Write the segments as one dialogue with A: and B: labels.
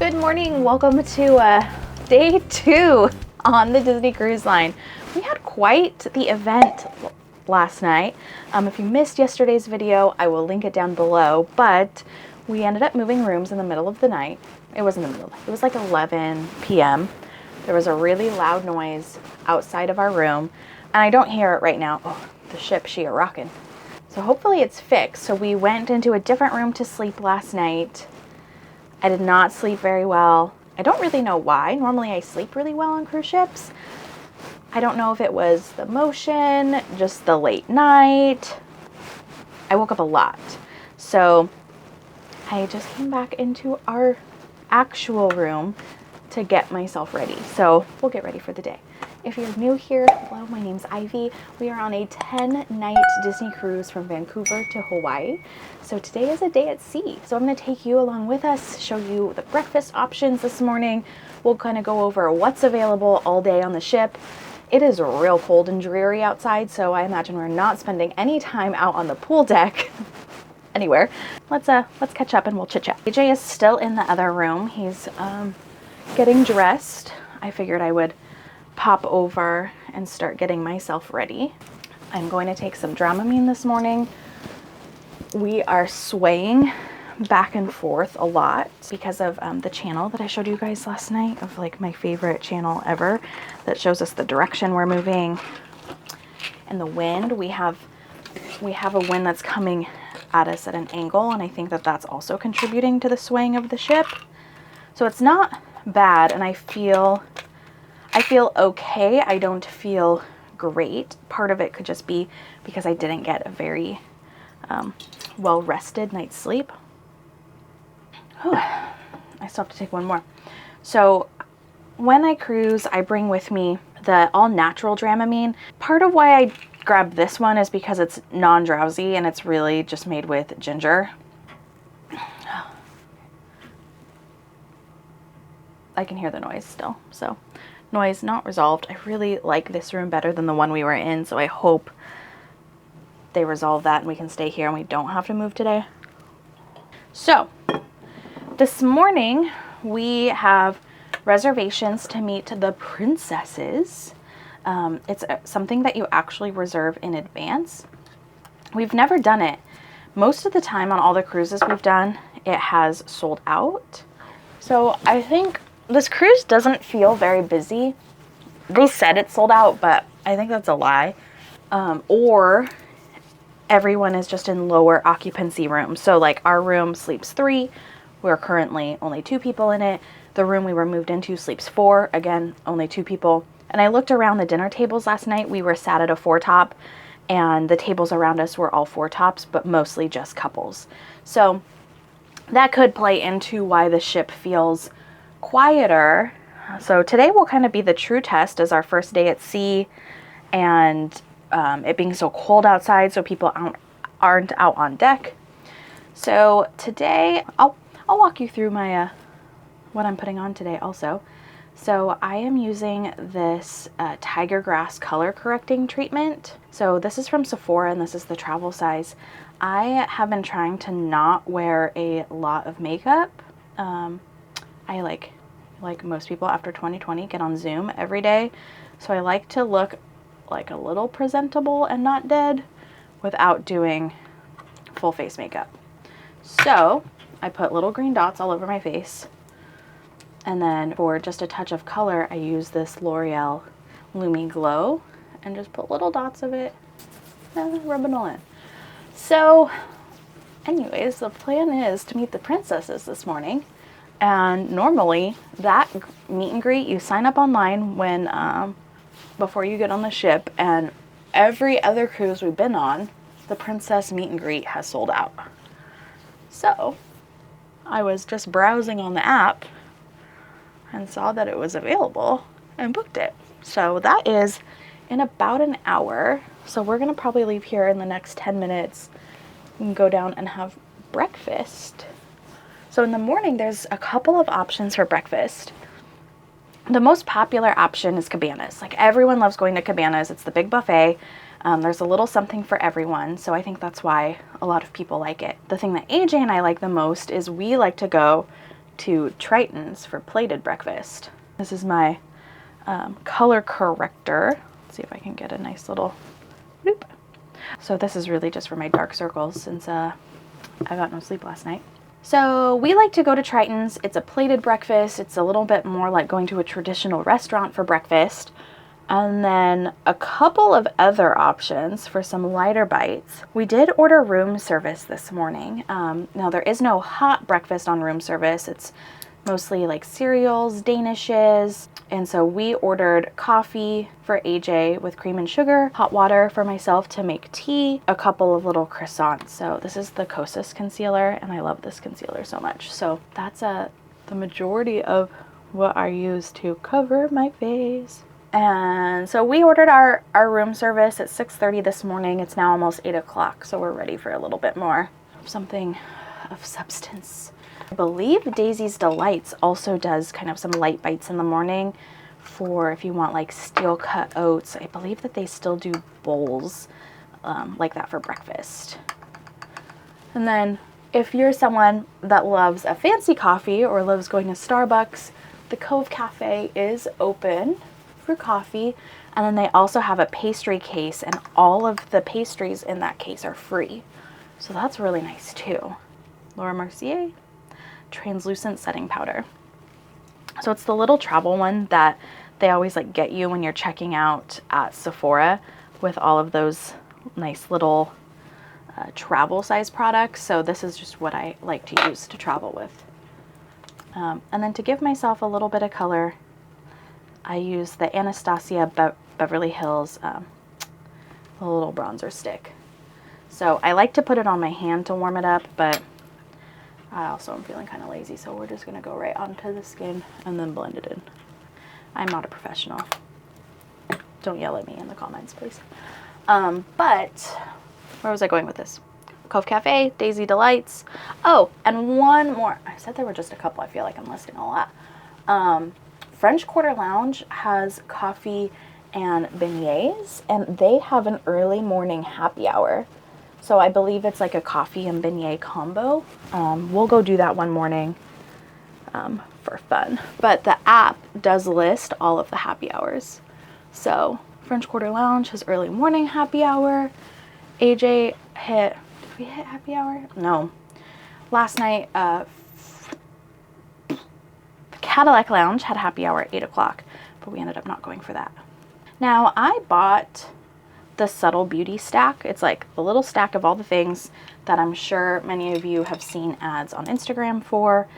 A: Good morning. Welcome to day 2 on the Disney Cruise Line. We had quite the event last night. If you missed yesterday's video, I will link it down below, but we ended up moving rooms in the middle of the night. It wasn't the middle, it was like 11 p.m. There was a really loud noise outside of our room, and I don't hear it right now. Oh, the ship, she a rockin'. So hopefully it's fixed. So we went into a different room to sleep last night. I did not sleep very well. I don't really know why. Normally I sleep really well on cruise ships. I don't know if it was the motion, just the late night. I woke up a lot. So I just came back into our actual room to get myself ready. So we'll get ready for the day. If you're new here, hello, my name's Ivy. We are on a 10-night Disney cruise from Vancouver to Hawaii. So today is a day at sea. So I'm gonna take you along with us, show you the breakfast options this morning. We'll kind of go over what's available all day on the ship. It is real cold and dreary outside, so I imagine we're not spending any time out on the pool deck anywhere. Let's catch up and we'll chit chat. AJ is still in the other room. He's getting dressed. I figured I would pop over and start getting myself ready. I'm going to take some Dramamine this morning. We are swaying back and forth a lot because of the channel that I showed you guys last night, of like my favorite channel ever that shows us the direction we're moving. And the wind, we have a wind that's coming at us at an angle, and I think that that's also contributing to the swaying of the ship. So it's not bad, and I feel okay. I don't feel great. Part of it could just be because I didn't get a very well-rested night's sleep. I still have to take one more. So when I cruise, I bring with me the all-natural Dramamine. Part of why I grabbed this one is because it's non-drowsy and it's really just made with ginger. I can hear the noise still, so noise not resolved. I really like this room better than the one we were in, so I hope they resolve that and we can stay here and we don't have to move today. So this morning we have reservations to meet the princesses. It's something that you actually reserve in advance. We've never done it. Most of the time on all the cruises we've done, it has sold out. So I think this cruise doesn't feel very busy. They said it's sold out, but I think that's a lie. Or everyone is just in lower occupancy rooms. So like our room sleeps 3. We're currently only 2 people in it. The room we were moved into sleeps 4. Again, only 2 people. And I looked around the dinner tables last night. We were sat at a 4-top, and the tables around us were all 4-tops, but mostly just couples. So that could play into why the ship feels quieter. So today will kind of be the true test as our first day at sea, and it being so cold outside, so people aren't out on deck. So today I'll walk you through my what I'm putting on today also. So I am using this tiger grass color correcting treatment. So this is from Sephora and this is the travel size. I have been trying to not wear a lot of makeup. I like most people after 2020 get on Zoom every day. So I like to look like a little presentable and not dead without doing full face makeup. So I put little green dots all over my face. And then for just a touch of color, I use this L'Oreal Lumi Glow and just put little dots of it and rub it all in. So anyways, the plan is to meet the princesses this morning. And normally that meet and greet, you sign up online when before you get on the ship, and every other cruise we've been on, the princess meet and greet has sold out. So I was just browsing on the app and saw that it was available and booked it. So that is in about an hour. So we're gonna probably leave here in the next 10 minutes and go down and have breakfast. So in the morning, there's a couple of options for breakfast. The most popular option is Cabanas. Like everyone loves going to Cabanas. It's the big buffet. There's a little something for everyone. So I think that's why a lot of people like it. The thing that AJ and I like the most is we like to go to Tritons for plated breakfast. This is my color corrector. Let's see if I can get a nice little bloop. So this is really just for my dark circles since I got no sleep last night. So we like to go to Tritons. It's a plated breakfast. It's a little bit more like going to a traditional restaurant for breakfast. And then a couple of other options for some lighter bites. We did order room service this morning. Now there is no hot breakfast on room service. It's mostly like cereals, danishes. And so we ordered coffee for AJ with cream and sugar, hot water for myself to make tea, a couple of little croissants. So this is the Kosas concealer, and I love this concealer so much. So that's the majority of what I use to cover my face. And so we ordered our room service at 6:30 this morning. It's now almost 8 o'clock, so we're ready for a little bit more, something of substance. I believe Daisy's Delights also does kind of some light bites in the morning for if you want like steel cut oats. I believe that they still do bowls like that for breakfast. And then if you're someone that loves a fancy coffee or loves going to Starbucks, the Cove Cafe is open for coffee. And then they also have a pastry case, and all of the pastries in that case are free. So that's really nice too. Laura Mercier translucent setting powder. So it's the little travel one that they always like get you when you're checking out at Sephora with all of those nice little travel size products. So this is just what I like to use to travel with. And then to give myself a little bit of color, I use the Anastasia Beverly Hills the little bronzer stick. So I like to put it on my hand to warm it up, but I also am feeling kind of lazy, so we're just going to go right onto the skin and then blend it in. I'm not a professional. Don't yell at me in the comments, please. But where was I going with this? Cove Cafe, Daisy Delights. Oh, and one more. I said there were just a couple. I feel like I'm listing a lot. French Quarter Lounge has coffee and beignets, and they have an early morning happy hour. So I believe it's like a coffee and beignet combo. We'll go do that one morning for fun. But the app does list all of the happy hours. So French Quarter Lounge has early morning happy hour. AJ did we hit happy hour? No. Last night, the Cadillac Lounge had happy hour at 8 o'clock, but we ended up not going for that. Now I bought the Subtle Beauty stack. It's like a little stack of all the things that I'm sure many of you have seen ads on Instagram for.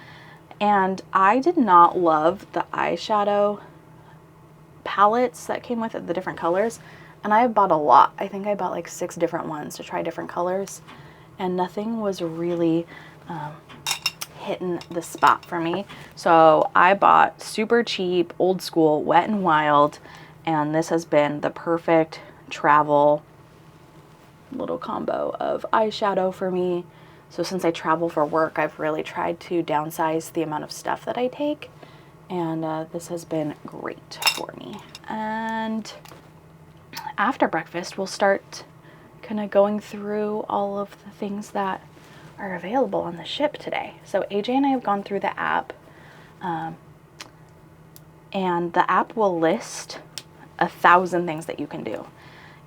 A: And I did not love the eyeshadow palettes that came with it, the different colors. And I bought a lot. I think I bought like 6 different ones to try different colors. And nothing was really hitting the spot for me. So I bought super cheap, old school, Wet n Wild. And this has been the perfect travel little combo of eyeshadow for me. So since I travel for work, I've really tried to downsize the amount of stuff that I take, and this has been great for me. And after breakfast, we'll start kind of going through all of the things that are available on the ship today. So AJ and I have gone through the app, and the app will list 1,000 things that you can do.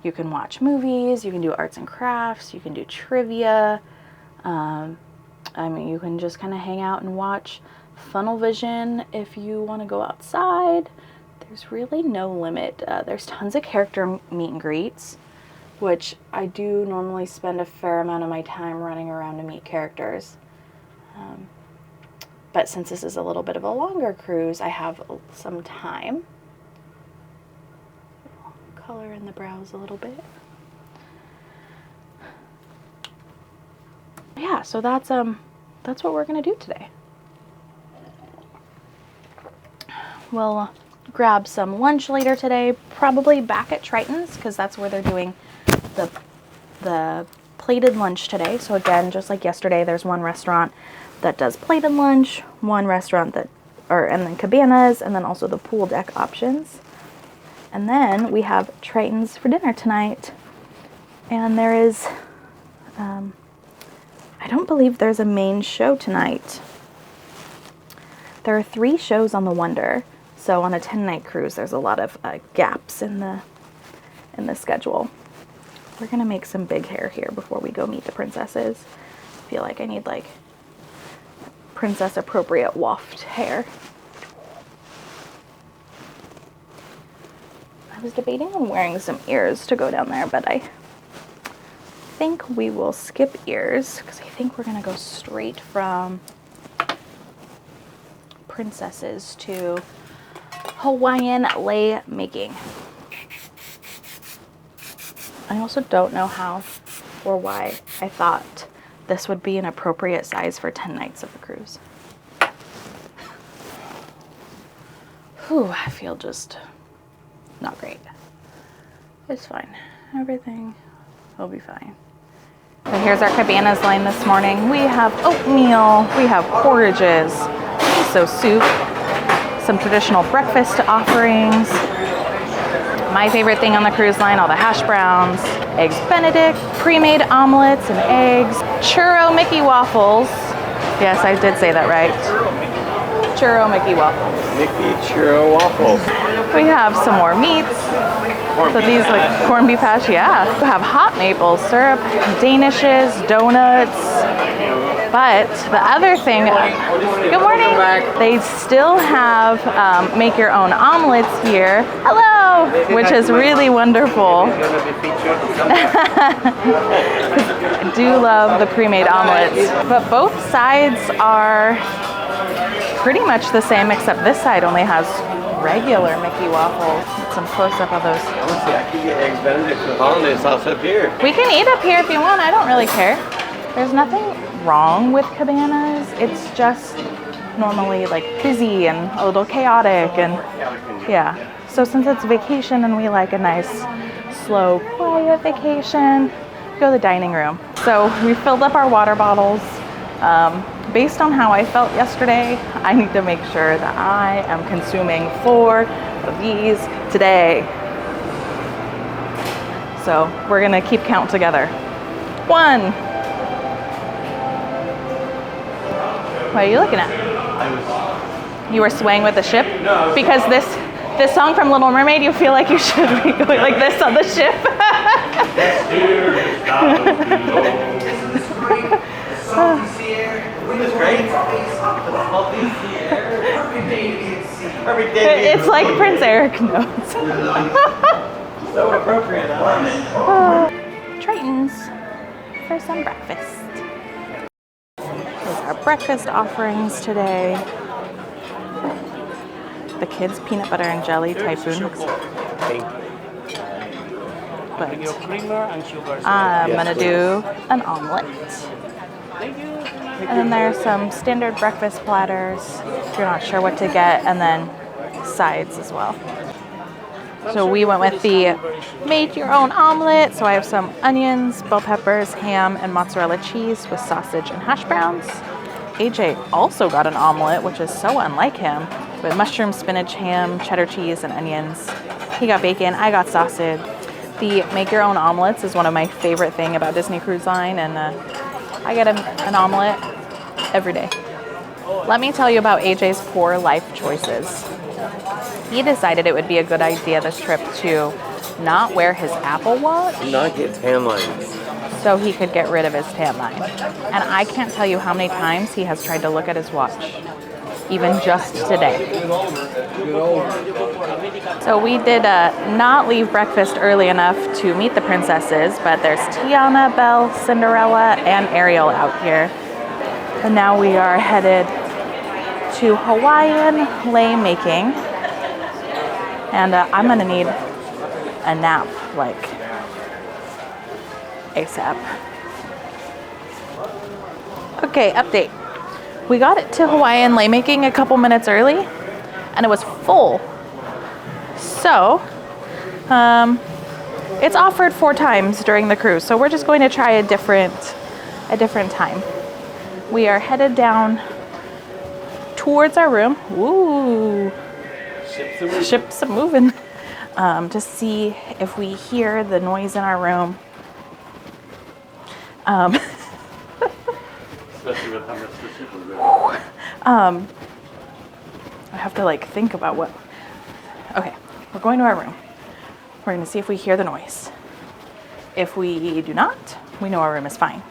A: You can watch movies, you can do arts and crafts, you can do trivia. I mean, you can just kind of hang out and watch Funnel Vision if you want to go outside. There's really no limit. There's tons of character meet and greets, which I do normally spend a fair amount of my time running around to meet characters. But since this is a little bit of a longer cruise, I have some time. Color in the brows a little bit. Yeah, so that's what we're gonna do today. We'll grab some lunch later today, probably back at Tritons, because that's where they're doing the plated lunch today. So again, just like yesterday, there's one restaurant that does plated lunch, one restaurant and then Cabanas, and then also the pool deck options. And then we have Tritons for dinner tonight. And there is, I don't believe there's a main show tonight. There are 3 shows on the Wonder, so on a 10-night cruise, there's a lot of gaps in the schedule. We're gonna make some big hair here before we go meet the princesses. I feel like I need like princess appropriate waft hair. I was debating on wearing some ears to go down there, but I think we will skip ears because I think we're gonna go straight from princesses to Hawaiian lei making. I also don't know how or why I thought this would be an appropriate size for 10 nights of a cruise. Whew, I feel just not great. It's fine. Everything will be fine. So here's our Cabanas line this morning. We have oatmeal, we have porridges, miso soup, some traditional breakfast offerings. My favorite thing on the cruise line, all the hash browns, eggs Benedict, pre-made omelets and eggs, churro Mickey waffles. Yes, I did say that right. Churro Mickey waffles.
B: Mickey churro waffles.
A: We have some more meats. So these like corned beef hash, yeah. We have hot maple syrup, danishes, donuts. But the other thing, good morning. They still have make your own omelets here. Hello, which is really wonderful. I do love the pre-made omelets, but both sides are pretty much the same, except this side only has regular Mickey waffles. Get some close-up of those.
B: Honestly, I could get eggs Benedict with hollandaise sauce up here.
A: We can eat up here if you want. I don't really care. There's nothing wrong with Cabanas. It's just normally like busy and a little chaotic, and yeah. So since it's vacation and we like a nice, slow, quiet vacation, go to the dining room. So we filled up our water bottles. Based on how I felt yesterday, I need to make sure that I am consuming 4 of these today. So we're gonna keep count together. 1. What are you looking at? You were swaying with the ship?
B: No.
A: Because this song from Little Mermaid, you feel like you should be going like this on the ship.
B: It's great.
A: It's like Prince Eric notes.
B: So appropriate. I love it.
A: Tritons for some breakfast. Here's our breakfast offerings today. The kids' peanut butter and jelly typhoon looks but I'm gonna do an omelet. And then there's some standard breakfast platters if you're not sure what to get, and then sides as well. So we went with the made your own omelet. So I have some onions, bell peppers, ham, and mozzarella cheese with sausage and hash browns. AJ also got an omelet, which is so unlike him, with mushroom, spinach, ham, cheddar cheese, and onions. He got bacon, I got sausage. The make your own omelets is one of my favorite things about Disney Cruise Line, and I get an omelet every day. Let me tell you about AJ's poor life choices. He decided it would be a good idea this trip to not wear his Apple Watch.
B: Not get tan lines.
A: So he could get rid of his tan line. And I can't tell you how many times he has tried to look at his watch, even just today. So we did not leave breakfast early enough to meet the princesses, but there's Tiana, Belle, Cinderella, and Ariel out here. And now we are headed to Hawaiian lei making. And I'm gonna need a nap, like ASAP. Okay, update. We got it to Hawaiian lei making a couple minutes early, and it was full. So, it's offered 4 times during the cruise, so we're just going to try a different time. We are headed down towards our room. Ooh, ships are moving. To see if we hear the noise in our room. Especially with how much the ship was I have to like think about what. Okay, we're going to our room. We're going to see if we hear the noise. If we do not, we know our room is fine.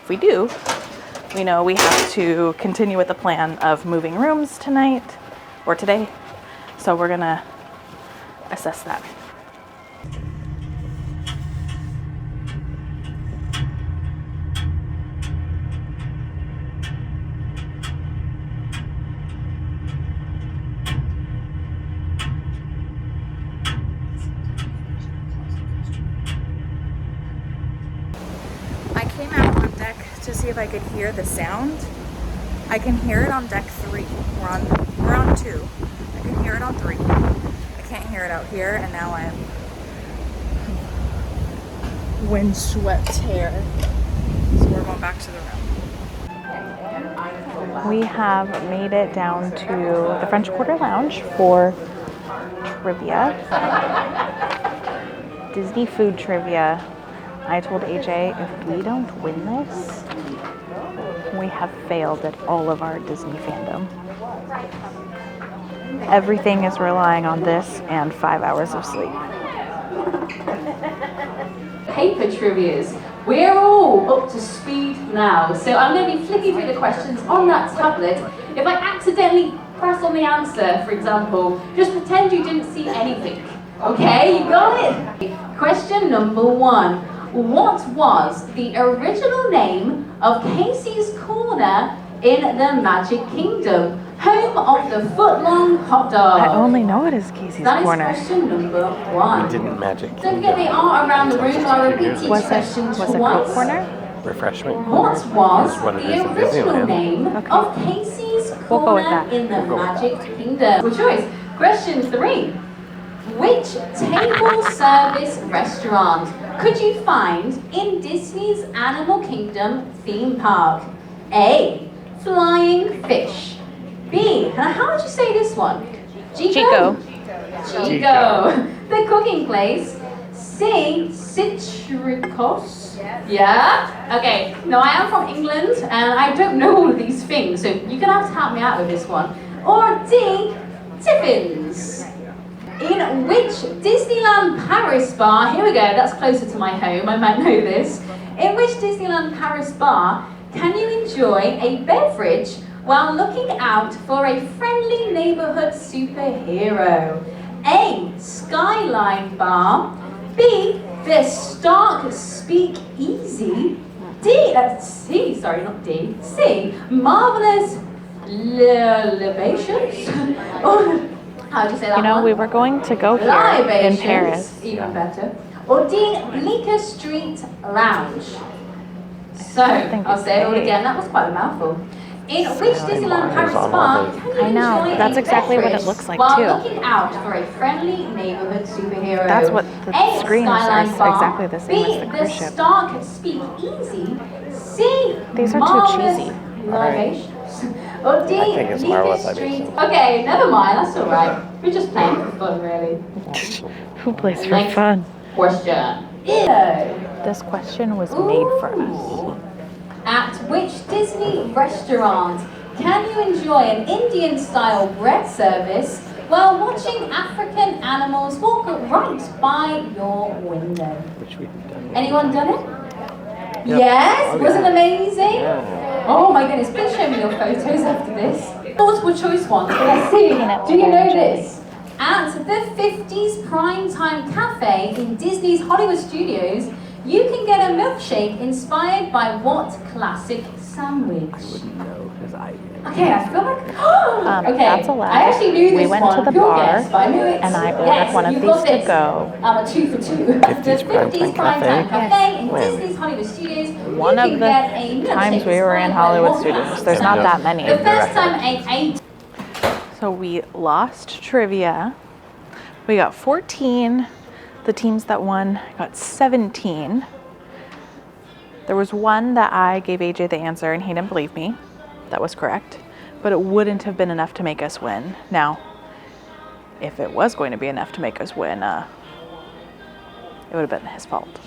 A: If we do, we know we have to continue with the plan of moving rooms tonight or today. So we're going to assess that. I came out on deck to see if I could hear the sound. I can hear it on deck 3. We're on 2. I can hear it on 3. I can't hear it out here, and now I'm windswept here. So we're going back to the room. We have made it down to the French Quarter Lounge for trivia. Disney food trivia. I told AJ, if we don't win this, we have failed at all of our Disney fandom. Everything is relying on this and 5 hours of sleep.
C: Paper trivias. We're all up to speed now, so I'm going to be flicking through the questions on that tablet. If I accidentally press on the answer, for example, just pretend you didn't see anything. Okay, you got it? Question number 1. What was the original name of Casey's Corner in the Magic Kingdom? Home of the footlong hot dog.
A: I only know it is Casey's Corner.
C: That is question number 1.
B: We didn't Magic
C: Don't
B: Kingdom.
C: forget they are around the room, so I'll repeat each question
A: Was it Coke
C: twice.
A: Corner?
B: Refreshment.
C: What was
B: Is what it
C: the
B: is in
C: original
B: Disneyland.
C: name
A: Okay.
C: of Casey's
A: We'll go with
C: Corner
A: that.
C: in the
B: We'll go with
C: Magic Kingdom? Good choice. Question 3. Which table service restaurant could you find in Disney's Animal Kingdom theme park? A. Flying Fish. B. How would you say this one?
A: Chico.
C: Chico. The Cooking Place. C. Citricos. Yeah? Okay, now I am from England and I don't know all of these things, so you're gonna have to help me out with this one. Or D. Tiffin's. In which Disneyland Paris bar, here we go, that's closer to my home, I might know this. In which Disneyland Paris bar can you enjoy a beverage while looking out for a friendly neighborhood superhero? A. Skyline Bar. B. The Stark Speak Easy. C, sorry, not D. C. Marvelous Libations. Or, how do you say that
A: You know,
C: one?
A: we were going to go here in
C: Libations,
A: Paris.
C: even better. Or D. Bleecker Street Lounge. So,
A: think
C: I'll
A: it's
C: say it all
A: A.
C: again, that was quite a mouthful. In which Disneyland Paris bar can you
A: I know,
C: enjoy
A: that's
C: a
A: exactly what it
C: beverage
A: looks like,
C: while
A: too.
C: looking out for a friendly neighborhood superhero?
A: That's what the
C: A.
A: screens are
C: Skyline Bar.
A: exactly the same
C: B.
A: as the cruise ship.
C: Stark Speak Easy. C.
A: These are too
C: Marvelous
A: cheesy.
C: Libations. Or D.
B: I think it's
C: Bleecker
B: Marvelous
C: Street.
B: Libations.
C: Okay, never mind, that's alright. We're just playing for fun, really.
A: Who plays for
C: Next
A: fun?
C: question. Ew.
A: This question was made for us.
C: At which Disney restaurant can you enjoy an Indian-style bread service while watching African animals walk right by your window?
B: Which we've done.
C: Anyone done it?
B: Yep.
C: Yes?
B: Oh,
C: Was it
B: yeah.
C: amazing?
B: Yeah.
C: Oh my goodness, please show me your photos after this. Multiple choice ones, but let's see. Do you know this? At the 50s Primetime Cafe in Disney's Hollywood Studios, you can get a milkshake inspired by what classic sandwich?
B: I wouldn't know because Ivie.
C: Okay, I feel like. Okay,
A: That's allowed.
C: I actually knew this
A: We went
C: one.
A: to the
C: Pure
A: bar,
C: guess, but I knew it.
A: and I ordered
C: Yes,
A: one of
C: you
A: these
C: got
A: to
C: this.
A: go.
C: I'm a 2 for 2.
B: 50s
C: The 50s
B: Primetime
C: Primetime
B: Cafe?
C: Cafe in
B: When?
C: Disney's Hollywood Studios.
A: One
C: you
A: of
C: can
A: the
C: get a milkshake
A: times we were in
C: inspired by
A: Hollywood
C: what
A: Studios.
C: classic
A: There's not
C: sandwich?
A: that many.
C: The first time I ate.
A: So we lost trivia. We got 14. The teams that won got 17. There was one that I gave AJ the answer and he didn't believe me. That was correct. But it wouldn't have been enough to make us win. Now, if it was going to be enough to make us win, it would have been his fault.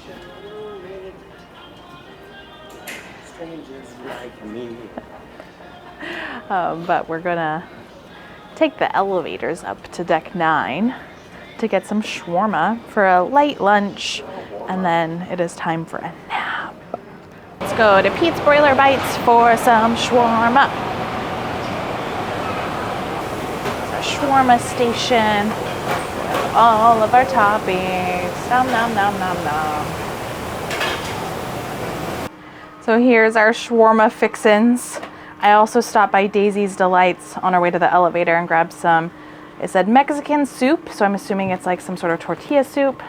B: Strangers like me.
A: But we're gonna take the elevators up to deck 9 to get some shawarma for a light lunch, and then it is time for a nap. Let's go to Pete's Broiler Bites for some shawarma. It's a shawarma station with all of our toppings. Nom nom nom nom nom. So here's our shawarma fixins. I also stopped by Daisy's Delights on our way to the elevator and grabbed some, it said Mexican soup, so I'm assuming it's like some sort of tortilla soup.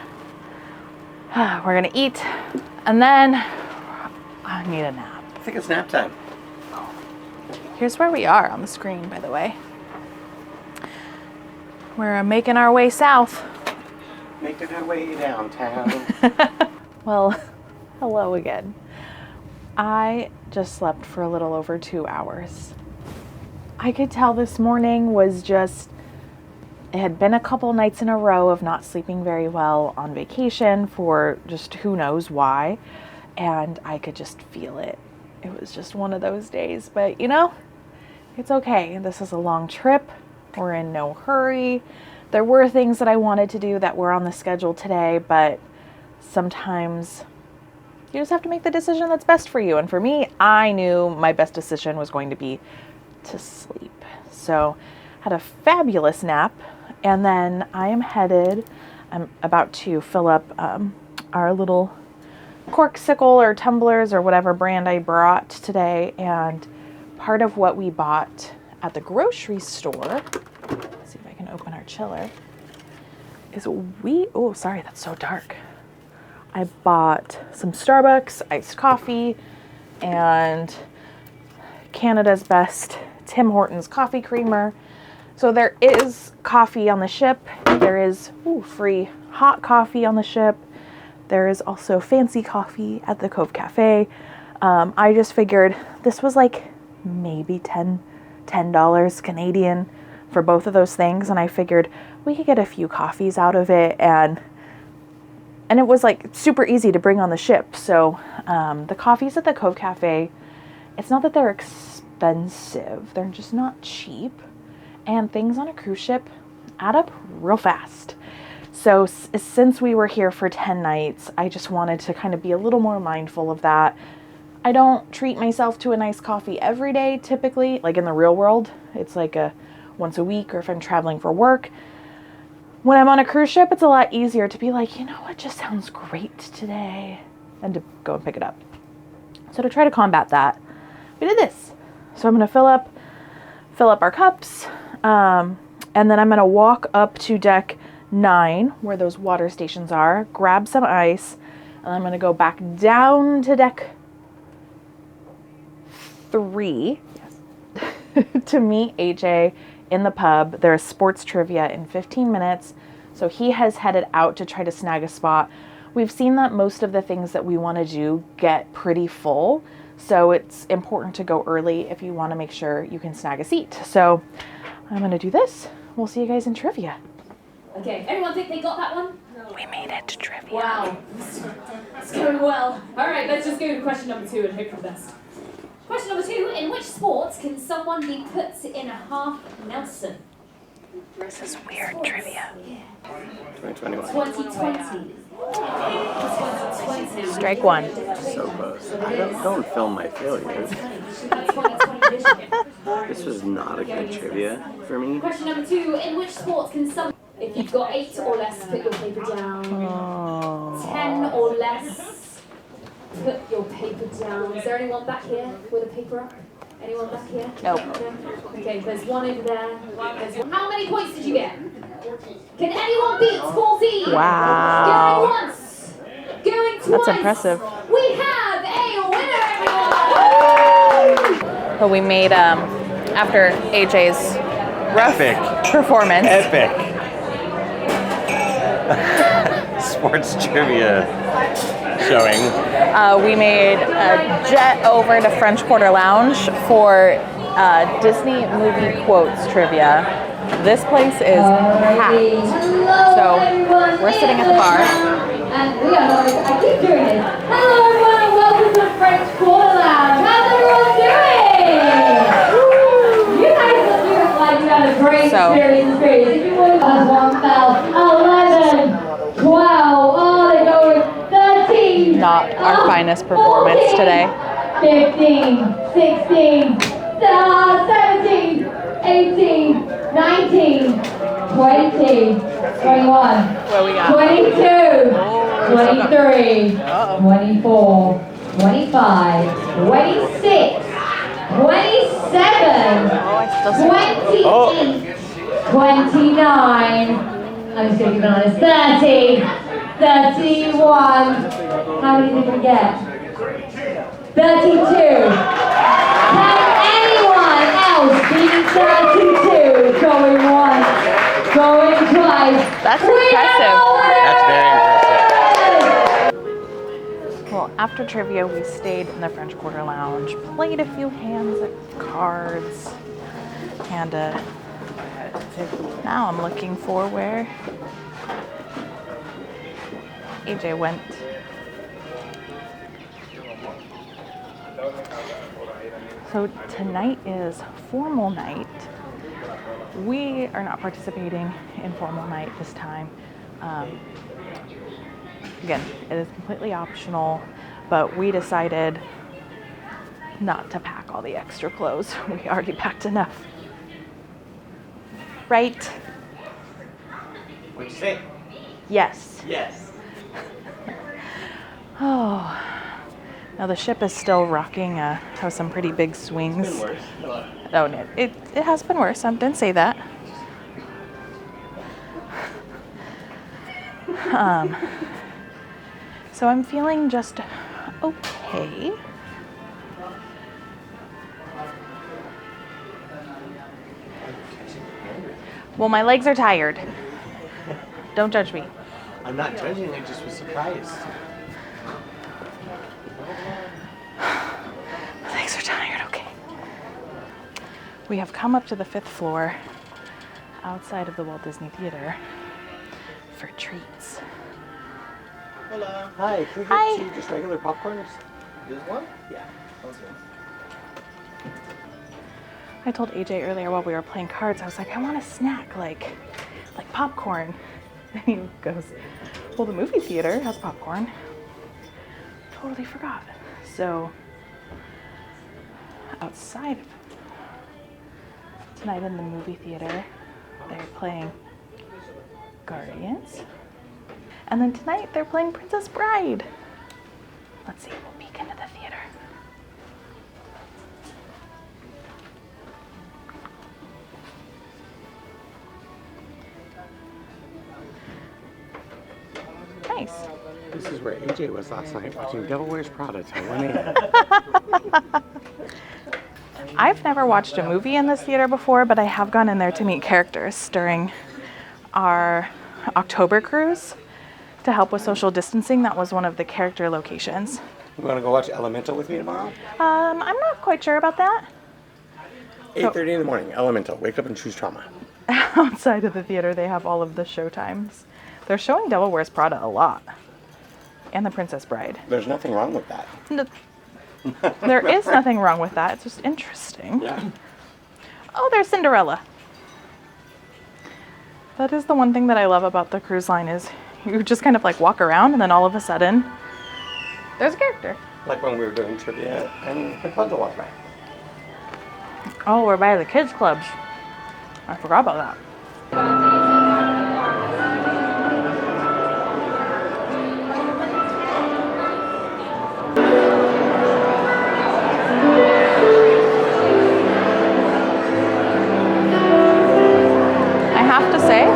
A: We're gonna eat, and then I need a nap.
B: I think it's nap time.
A: Here's where we are on the screen, by the way. We're making our way south.
B: Making our way downtown.
A: Well, hello again. I just slept for a little over 2 hours. I could tell this morning was just, it had been a couple nights in a row of not sleeping very well on vacation for just who knows why, and I could just feel it. It was just one of those days, but you know, it's okay. This is a long trip. We're in no hurry. There were things that I wanted to do that were on the schedule today, but sometimes you just have to make the decision that's best for you. And for me, I knew my best decision was going to be to sleep. So had a fabulous nap, and then I'm about to fill up our little corksicle or tumblers or whatever brand I brought today. And part of what we bought at the grocery store, let's see if I can open our chiller, is oh, sorry, that's so dark. I bought some Starbucks iced coffee and Canada's Best Tim Hortons coffee creamer. So there is coffee on the ship. There is free hot coffee on the ship. There is also fancy coffee at the Cove Cafe. I just figured this was like maybe $10 Canadian for both of those things. And I figured we could get a few coffees out of it, and it was like super easy to bring on the ship. So the coffees at the Cove Cafe, it's not that they're expensive, they're just not cheap. And things on a cruise ship add up real fast. So since we were here for 10 nights, I just wanted to kind of be a little more mindful of that. I don't treat myself to a nice coffee every day, typically, like in the real world. It's like once a week, or if I'm traveling for work. When I'm on a cruise ship, it's a lot easier to be like, you know what just sounds great today, and to go and pick it up. So to try to combat that, we did this. So I'm going to fill up our cups, and then I'm going to walk up to deck 9, where those water stations are, grab some ice, and I'm going to go back down to deck 3 to meet AJ in the pub. There's sports trivia in 15 minutes. So he has headed out to try to snag a spot. We've seen that most of the things that we want to do get pretty full. So it's important to go early if you want to make sure you can snag a seat. So I'm going to do this. We'll see you guys in trivia.
C: Okay, everyone think they got that one? No.
A: We made it to trivia.
C: Wow. It's going well. Alright, let's just go to question number 2 and hope for the best. Question number 2, in which sport can someone be put in a half Nelson?
A: This is weird trivia.
B: 2021.
C: 2020. 2020.
A: Strike one.
B: So close. Don't film my failures. This was not a good trivia for me.
C: Question number 2, in which sport can someone, if you've got 8 or less, put your paper down. 10 or less, put your paper down. Is there anyone back here with a paper up? Anyone back here?
A: Nope.
C: No? Okay, there's one over there. How many points did you get? Can anyone beat 14?
A: Wow.
C: Going once. Going twice.
A: That's impressive.
C: We have a winner, everyone!
A: But we made, after AJ's rough performance.
B: Epic. Sports trivia showing.
A: We made a jet over to French Quarter Lounge for Disney movie quotes trivia. This place is packed. So we're sitting at the bar.
C: And we are, I keep doing it. Hello everyone, and welcome to French Quarter Lounge. How's everyone doing? You guys look like you had a great
A: So not our finest performance today.
C: 15, 16, 17, 18, 19, 20, 21,
A: What we got?
C: 22,
A: Oh,
C: 23,
A: Uh-oh.
C: 24, 25, 26, 27,
A: Oh, I still see
C: 28, 29. I'm just gonna give it on as 30, 31. How many did we get? 32. Can anyone else beat 32? Going once, going twice.
A: That's
C: We
A: impressive.
C: have a winner!
B: That's very
A: Well, after trivia, we stayed in the French Quarter Lounge, played a few hands at cards, and now I'm looking for where AJ went. So tonight is formal night. We are not participating in formal night this time. Again, it is completely optional, but we decided not to pack all the extra clothes. We already packed enough. Right?
B: What'd you say?
A: Yes.
B: Yes.
A: Oh. Now the ship is still rocking, has some pretty big swings.
B: It's been worse.
A: Oh, no, it has been worse. I didn't say that. So I'm feeling just okay. Well, my legs are tired. Don't judge me.
B: I'm not judging, I just was surprised.
A: My legs are tired, okay. We have come up to the 5th floor outside of the Walt Disney Theater for treats.
B: Hola. Hi, can we
A: Hi.
B: get 2 just regular popcorns? Just one? Yeah.
A: I told AJ earlier while we were playing cards, I was like, I want a snack like popcorn. And he goes, well, the movie theater has popcorn. Totally forgot. So outside of tonight in the movie theater, they're playing Guardians. And then tonight they're playing Princess Bride. Let's see, we'll peek into the theater. Nice.
B: This is where AJ was last night watching Devil Wears Prada till 1 a.m.
A: I've never watched a movie in this theater before, but I have gone in there to meet characters during our October cruise to help with social distancing. That was one of the character locations.
B: You want to go watch Elemental with me tomorrow?
A: I'm not quite sure about that.
B: 8:30 in the morning, Elemental. Wake up and choose trauma.
A: Outside of the theater, they have all of the show times. They're showing Devil Wears Prada a lot. And The Princess Bride.
B: There's nothing wrong with that.
A: No, there is nothing wrong with that. It's just interesting.
B: Yeah.
A: Oh, there's Cinderella. That is the one thing that I love about the cruise line is you just kind of like walk around and then all of a sudden there's a character.
B: Like when we were doing trivia and Rapunzel walked by.
A: Oh, we're by the kids clubs. I forgot about that. I have to say,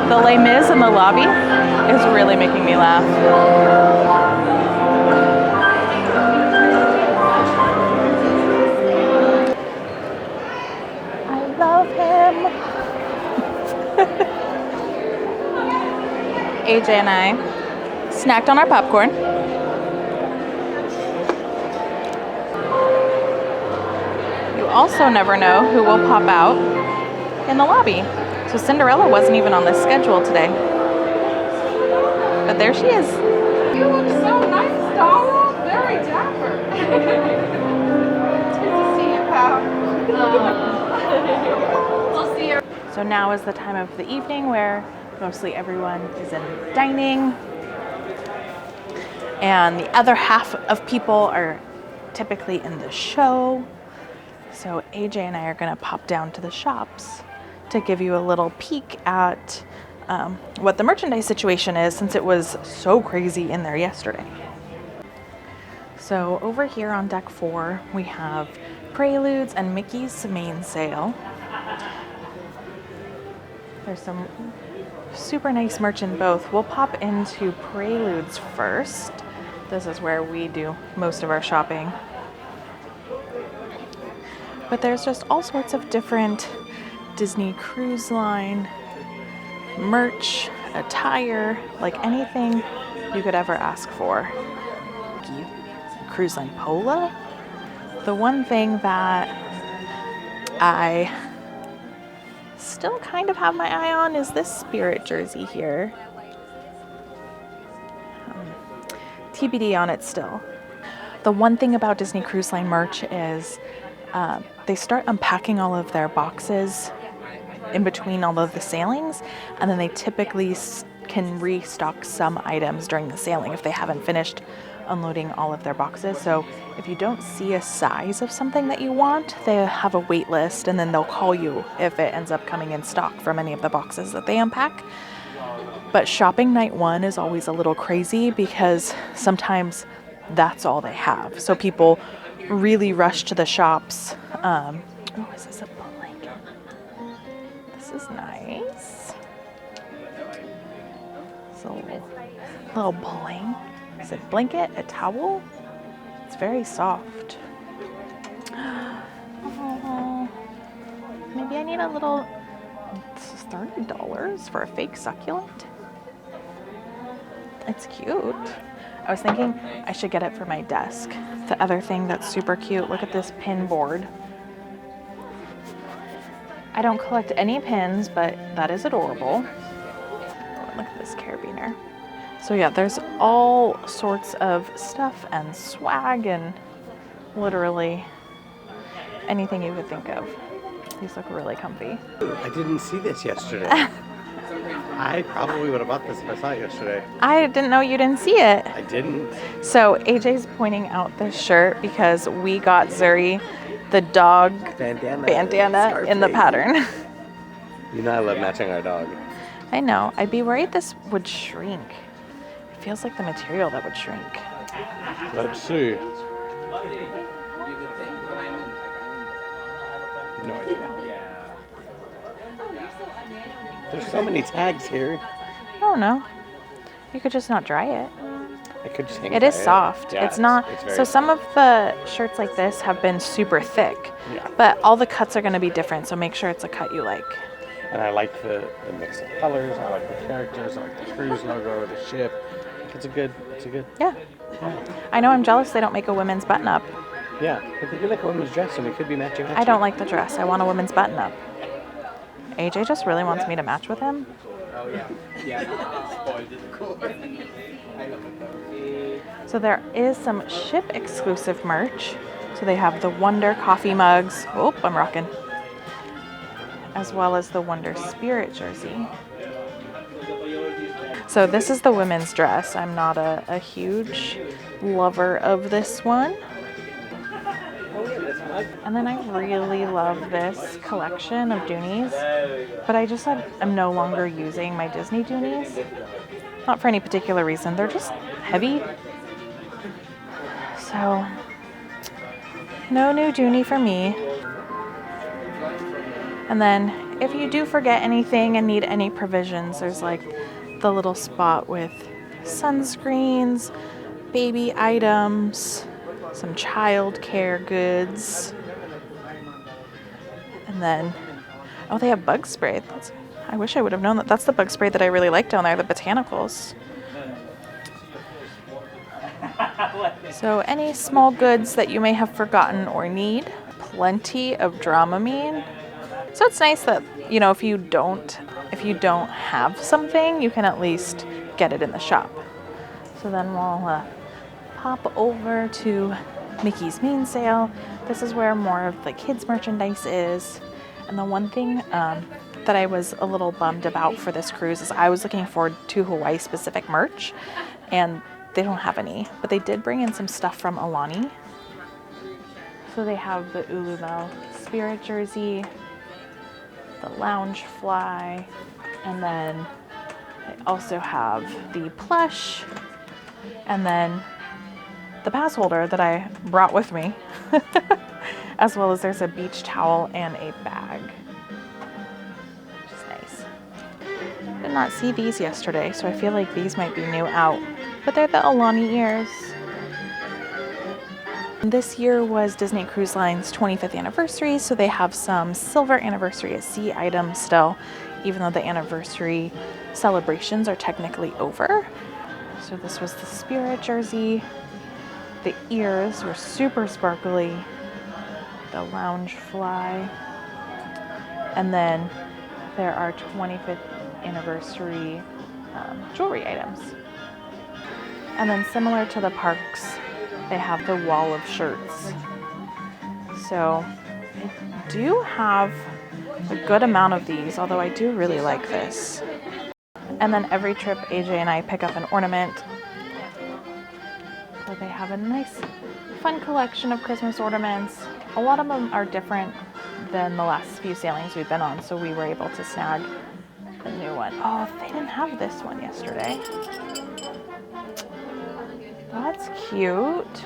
A: the Les Mis in the lobby is really making me laugh. I love him. AJ and I snacked on our popcorn. You also never know who will pop out in the lobby. So Cinderella wasn't even on the schedule today. But there she is.
D: You look so nice, Donald. Very dapper. It's good to see you, pal. We'll see you.
A: So now is the time of the evening where Mostly everyone is in dining. And the other half of people are typically in the show. So AJ and I are gonna pop down to the shops to give you a little peek at what the merchandise situation is, since it was so crazy in there yesterday. So over here on deck 4, we have Preludes and Mickey's main sale. There's some super nice merch in both. We'll pop into Preludes first. This is where we do most of our shopping. But there's just all sorts of different Disney Cruise Line merch, attire, like anything you could ever ask for. Cruise Line Pola. The one thing that I still kind of have my eye on is this Spirit jersey here. TBD on it still. The one thing about Disney Cruise Line merch is they start unpacking all of their boxes in between all of the sailings, and then they typically can restock some items during the sailing if they haven't finished unloading all of their boxes. So if you don't see a size of something that you want, they have a wait list, and then they'll call you if it ends up coming in stock from any of the boxes that they unpack. But shopping night 1 is always a little crazy because sometimes that's all they have. So people really rush to the shops. Oh, is this a blanket? This is nice. It's a little blanket. Is it a blanket? A towel? It's very soft. Oh, maybe I need a little. This is $30 for a fake succulent. It's cute. I was thinking I should get it for my desk. The other thing that's super cute, look at this pin board. I don't collect any pins, but that is adorable. Oh, look at this carabiner. So yeah, there's all sorts of stuff and swag and literally anything you could think of. These look really comfy.
B: I didn't see this yesterday. I probably would have bought this if I saw it yesterday.
A: I didn't know you didn't see it.
B: I didn't.
A: So AJ's pointing out this shirt because we got Zuri the dog bandana in the pattern.
B: You know I love matching our dog.
A: I know. I'd be worried this would shrink. It feels like the material that would shrink.
B: Let's see. No idea. There's so many tags here.
A: I don't know. You could just not dry it.
B: I could just hang
A: It is soft.
B: Yeah,
A: it's not.
B: very
A: So some of the shirts like this have been super thick,
B: Yeah.
A: but all the cuts are going to be different. So make sure it's a cut you like.
B: And I like the mix of colors. I like the characters. I like the cruise logo, the ship. It's a good.
A: Yeah. I know. I'm jealous they don't make a women's button up.
B: Yeah, it could be like a woman's dress, and we could be matching.
A: I don't like the dress. I want a women's button up. AJ just really wants me to match with him.
B: Oh yeah.
A: So there is some ship exclusive merch. So they have the Wonder coffee mugs. Oh, I'm rocking. As well as the Wonder Spirit jersey. So this is the women's dress. I'm not a huge lover of this one. And then I really love this collection of Doonies, but I just am no longer using my Disney Doonies. Not for any particular reason, they're just heavy. So, no new Doonie for me. And then, if you do forget anything and need any provisions, there's like the little spot with sunscreens, baby items, some child care goods. And then, oh, they have bug spray. I wish I would have known that. That's the bug spray that I really like down there, the botanicals. So any small goods that you may have forgotten or need, plenty of Dramamine. So it's nice that, you know, if you don't have something, you can at least get it in the shop. So then we'll pop over to Mickey's main sale. This is where more of the kids merchandise is. And the one thing that I was a little bummed about for this cruise is I was looking forward to Hawaii specific merch, and they don't have any, but they did bring in some stuff from Alani. So they have the Ulumel Spirit jersey, the lounge fly, and then they also have the plush, and then the pass holder that I brought with me, as well as there's a beach towel and a bag, which is nice. Did not see these yesterday, so I feel like these might be new out, but they're the Alani ears. This year was Disney Cruise Line's 25th anniversary, so they have some silver anniversary at sea items still, even though the anniversary celebrations are technically over. So this was the Spirit jersey. The ears were super sparkly. The lounge fly. And then there are 25th anniversary jewelry items. And then similar to the parks, they have the wall of shirts. So I do have a good amount of these, although I do really like this. And then every trip, AJ and I pick up an ornament. So they have a nice, fun collection of Christmas ornaments. A lot of them are different than the last few sailings we've been on, so we were able to snag a new one. Oh, they didn't have this one yesterday. That's cute.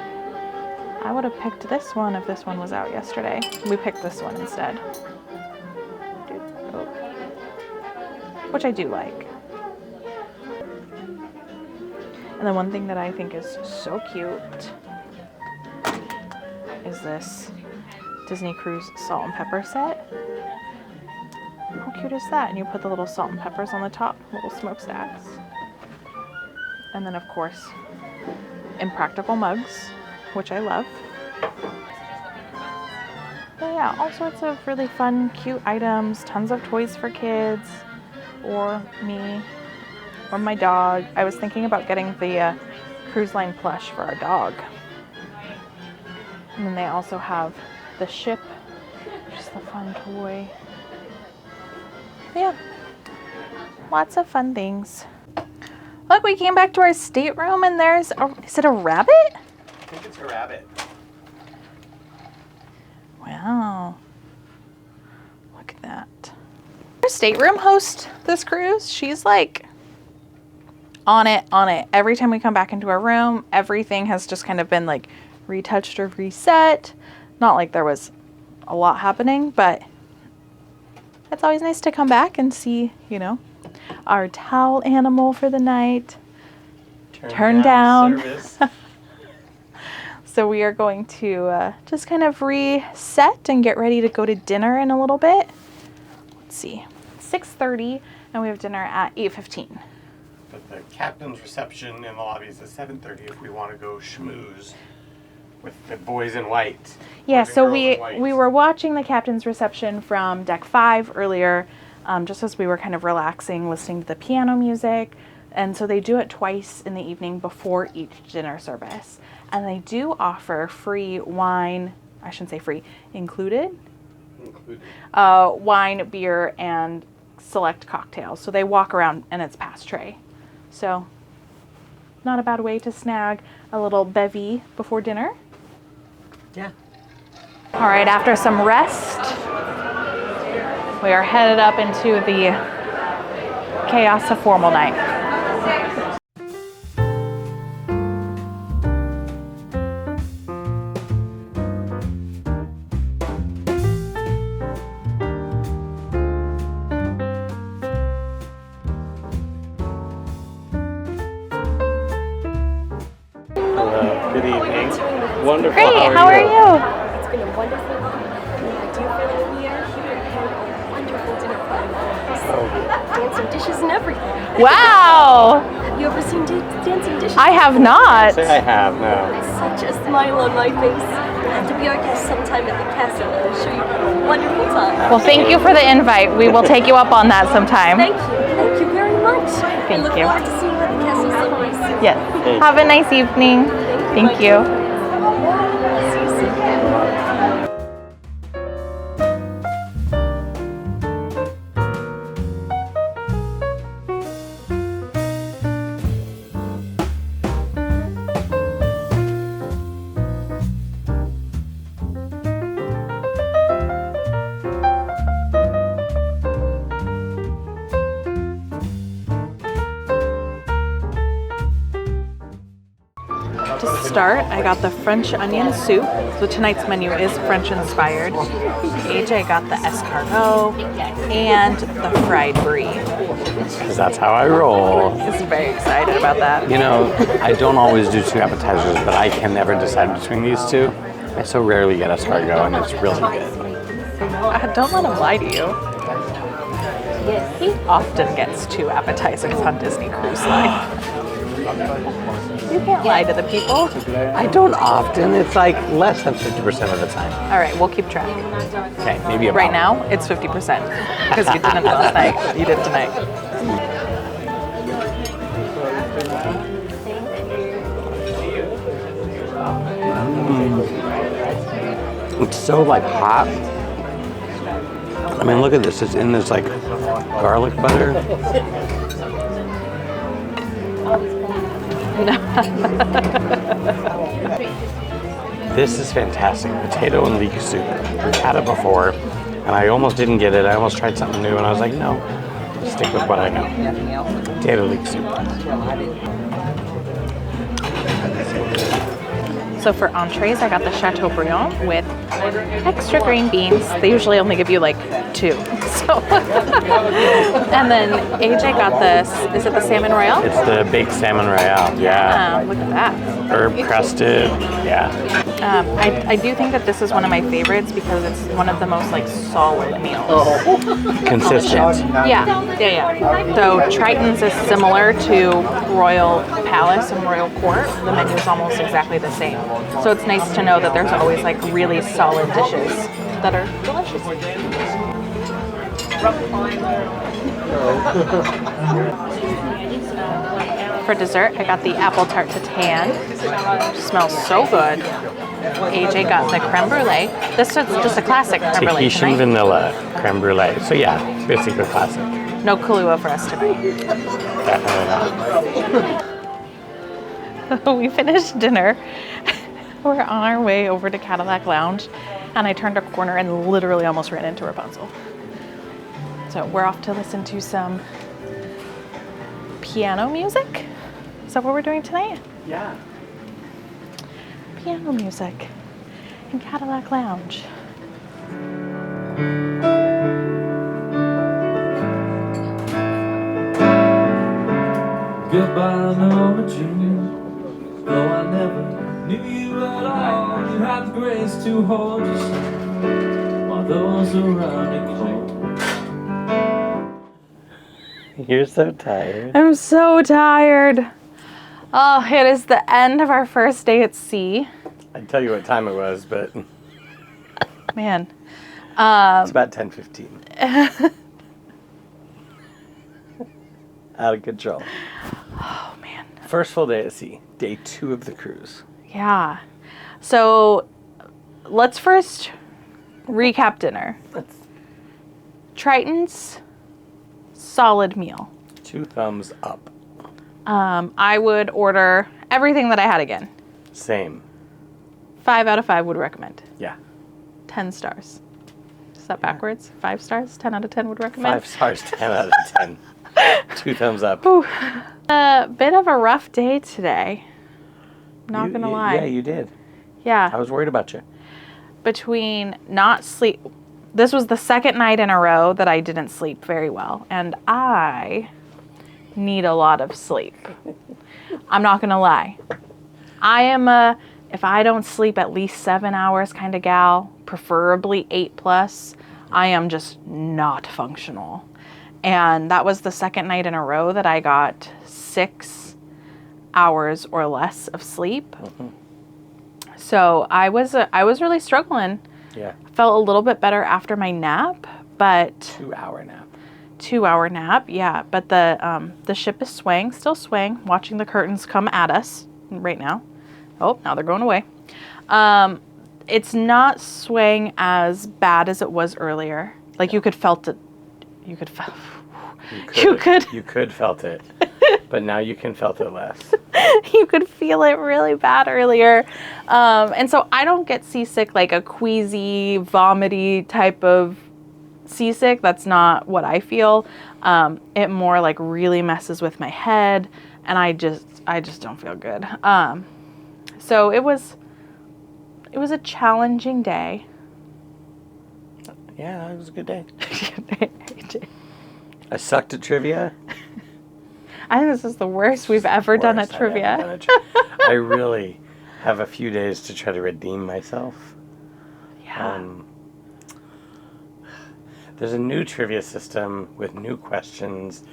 A: I would have picked this one if this one was out yesterday. We picked this one instead. Which I do like. And then one thing that I think is so cute is this Disney Cruise salt and pepper set. How cute is that? And you put the little salt and peppers on the top, little smokestacks. And then of course, impractical mugs, which I love. But yeah, all sorts of really fun, cute items, tons of toys for kids, or me, or my dog. I was thinking about getting the cruise line plush for our dog. And then they also have the ship, which is the fun toy. But yeah, lots of fun things. Look, we came back to our stateroom and there's is it a rabbit?
B: I think it's a rabbit.
A: Wow. Look at that. Our stateroom host this cruise, she's like on it. Every time we come back into our room, everything has just kind of been like retouched or reset. Not like there was a lot happening, but it's always nice to come back and see, you know, our towel animal for the night. Turn down. Service. So we are going to just kind of reset and get ready to go to dinner in a little bit. Let's see, 6:30, and we have dinner at 8:15.
B: But the captain's reception in the lobby is at 7:30 if we want to go schmooze with the boys in white.
A: Yeah, so we were watching the captain's reception from deck 5 earlier, just as we were kind of relaxing, listening to the piano music. And so they do it twice in the evening before each dinner service. And they do offer free wine, I shouldn't say free, included. Wine, beer, and select cocktails. So they walk around and it's pass tray. So not a bad way to snag a little bevy before dinner.
B: Yeah.
A: All right, after some rest, we are headed up into the chaos of formal night.
B: Good evening. Wonderful.
A: Great, how are you?
E: It's been a wonderful evening. I do feel like we are prepared a wonderful dinner party. Dancing dishes and everything.
A: Wow!
E: Have you ever seen dancing dishes?
A: I have not.
B: Say I have, no.
E: Such a smile on my face. You have to be our guest sometime at the castle. I'll show you a wonderful time.
A: Well, thank you for the invite. We will take you up on that sometime.
E: Thank you. Thank you very much. I look
A: you.
E: forward to seeing you at the castle someday.
A: Yes. Have a nice evening. Thank you.
E: See you soon.
A: to start, I got the French onion soup. So tonight's menu is French inspired. AJ got the escargot and the fried brie.
B: Because that's how I roll.
A: He's very excited about that.
B: You know, I don't always do 2 appetizers, but I can never decide between these 2. I so rarely get escargot, and it's really good.
A: Don't let him lie to you. He often gets 2 appetizers on Disney Cruise Line. You can't lie to the people.
B: I don't often. It's like less than 50% of the time.
A: All right, we'll keep track.
B: Okay, maybe about.
A: Right now, it's 50% because you didn't last night. You did tonight.
B: It's so like hot. I mean, look at this. It's in this like garlic butter. This is fantastic. Potato and leek soup. I've had it before, and I almost didn't get it. I almost tried something new, and I was like, no, stick with what I know. Potato leek soup.
A: So for entrees, I got the Chateaubriand with extra green beans. They usually only give you like 2. So, and then AJ got this. Is it the salmon royale?
B: It's the baked salmon royale. Yeah.
A: Look at that.
B: Herb crusted. Yeah.
A: I do think that this is one of my favorites because it's one of the most like solid meals.
B: Consistent.
A: Yeah. So Tritons is similar to Royal Palace and Royal Court. The menu is almost exactly the same. So it's nice to know that there's always like really solid dishes that are delicious. For dessert, I got the apple tart tatin. Smells so good. AJ got the creme brulee. This is just a classic creme brulee
B: Tahitian
A: tonight.
B: vanilla creme brulee. So yeah, basically classic.
A: No Kahlua for us tonight.
B: Definitely not.
A: We finished dinner. We're on our way over to Cadillac Lounge, and I turned a corner and literally almost ran into Rapunzel. So we're off to listen to some piano music. Is that what we're doing tonight?
B: Yeah.
A: Piano music in Cadillac Lounge.
F: Goodbye, Norma Junior. Though I never knew you at all, you had the grace to hold yourself while those around you cold.
B: You're so tired.
A: I'm so tired. Oh, it is the end of our first day at sea.
B: I'd tell you what time it was, but
A: Man.
B: it's about 10:15. Out of control.
A: Oh, man.
B: First full day at sea. Day 2 of the cruise.
A: Yeah. So let's first recap dinner. Tritons, solid meal.
B: 2 thumbs up.
A: I would order everything that I had again.
B: Same.
A: 5 out of 5 would recommend.
B: Yeah.
A: 10 stars. Is that backwards? 5 stars? 10 out of 10 would recommend?
B: 5 stars, 10 out of 10. 2 thumbs up.
A: Whew. A bit of a rough day today. Not gonna lie.
B: Yeah, you did.
A: Yeah.
B: I was worried about you.
A: Between not sleep. This was the second night in a row that I didn't sleep very well. And I need a lot of sleep. I'm not gonna lie. I am a, if I don't sleep at least 7 hours kind of gal, preferably 8+, I am just not functional. And that was the second night in a row that I got 6 hours or less of sleep.
B: Mm-hmm.
A: So I was really struggling.
B: Yeah.
A: Felt a little bit better after my nap, but
B: 2-hour nap.
A: 2-hour nap, yeah. But the ship is swaying, still swaying. Watching the curtains come at us right now. Oh, now they're going away. It's not swaying as bad as it was earlier. Like you could felt it. You could felt. You could
B: felt it, but now you can felt it less.
A: You could feel it really bad earlier. And so I don't get seasick like a queasy, vomity type of seasick. That's not what I feel. It more like really messes with my head, and I just don't feel good. So it was a challenging day.
B: Yeah, it was a good day. I sucked at trivia.
A: I think this is the worst we've ever done at
B: Worst I've ever
A: trivia.
B: done at I really have a few days to try to redeem myself.
A: Yeah.
B: There's a new trivia system with new questions.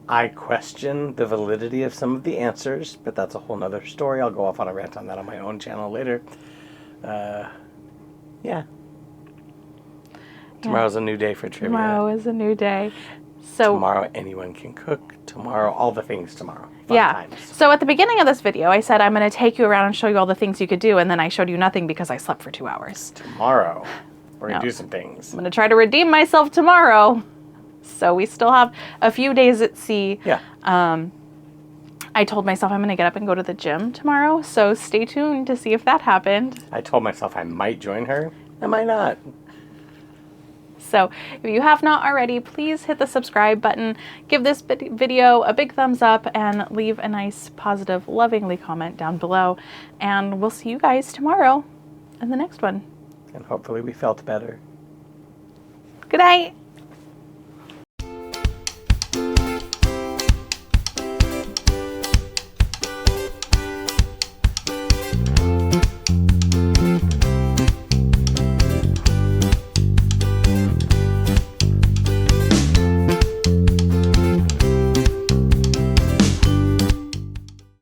B: I question the validity of some of the answers, but that's a whole nother story. I'll go off on a rant on that on my own channel later. Yeah. Tomorrow's a new day for trivia.
A: Tomorrow is a new day. So
B: tomorrow anyone can cook. Tomorrow, all the things tomorrow. Fun
A: yeah.
B: times.
A: So at the beginning of this video, I said I'm going to take you around and show you all the things you could do, and then I showed you nothing because I slept for 2 hours.
B: Tomorrow, we're going to do some things.
A: I'm going to try to redeem myself tomorrow. So we still have a few days at sea.
B: Yeah.
A: I told myself I'm going to get up and go to the gym tomorrow, so stay tuned to see if that happened.
B: I told myself I might join her. I might not.
A: So if you have not already, please hit the subscribe button, give this video a big thumbs up, and leave a nice, positive, lovingly comment down below. And we'll see you guys tomorrow in the next one.
B: And hopefully we felt better.
A: Good night.